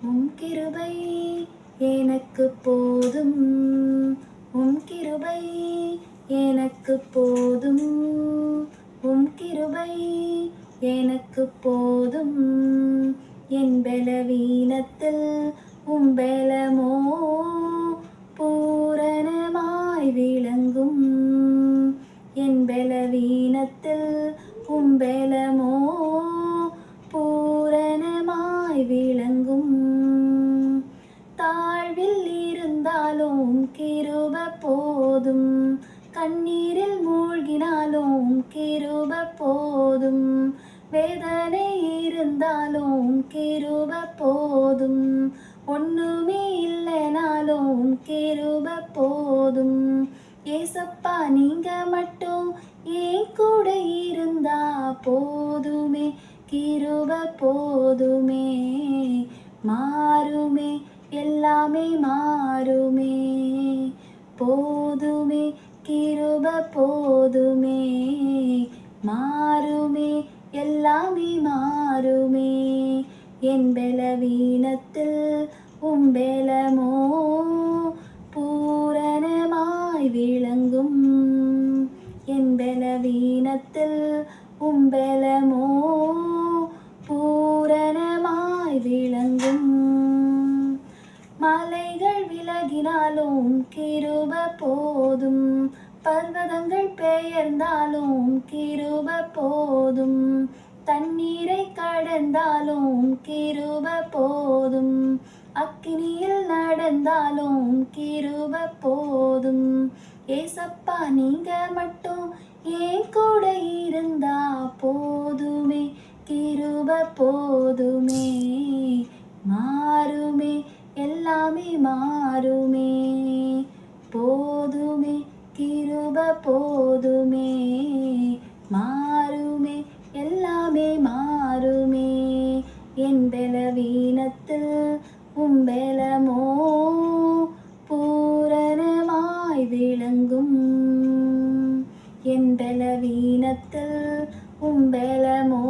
உம் கிருபை எனக்கு போதும், உம் கிருபை எனக்கு போதும், உம் கிருபை எனக்கு போதும். என் பலவீனத்தில் உம் பலமோ பூரணமாய் விளங்கும். என் பலவீனத்தில் உம் பலமோ பூரணமாய் விளங்கும். தாழ்வில் இருந்தாலும் கிருப போதும், கண்ணீரில் மூழ்கினாலும் கிருப போதும், வேதனை இருந்தாலும் கிருப போதும், ஒண்ணுமே இல்லைனாலும் கிருப போதும். ஏசப்பா நீங்க மட்டும் ஏன் கூட இருந்தா போதுமே, கிருப போதுமே. மாறுமே எல்லாமே மாறுமே, போதுமே கிருப போதுமே. மாறுமே எல்லாமே மாறுமே. என் பலவீனத்தில் உம் பலமோ பூரணமாய் விளங்கும். என் பலவீனத்தில் உம் பலமோ பூரணமாய் விளங்கும். மலைகள் விலகினாலும் கிருப போதும், பர்வதங்கள் பெயர்ந்தாலும் கிருப போதும், தண்ணீரை கடந்தாலும் கிருப போதும், அக்கினியில் நடந்தாலும் கிருப போதும். ஏசப்பா நீங்க மட்டும் ஏன் கூட இருந்தா போதுமே, கிருப போதுமே. மாறுமே எல்லாமே மாறுமே, போதுமே கிருப போதுமே. மாறுமே எல்லாமே மாறுமே. என் பலவீனத்தில் உம் பலமோ பூரணமாய் விளங்கும். என் பலவீனத்தில் உம் பலமோ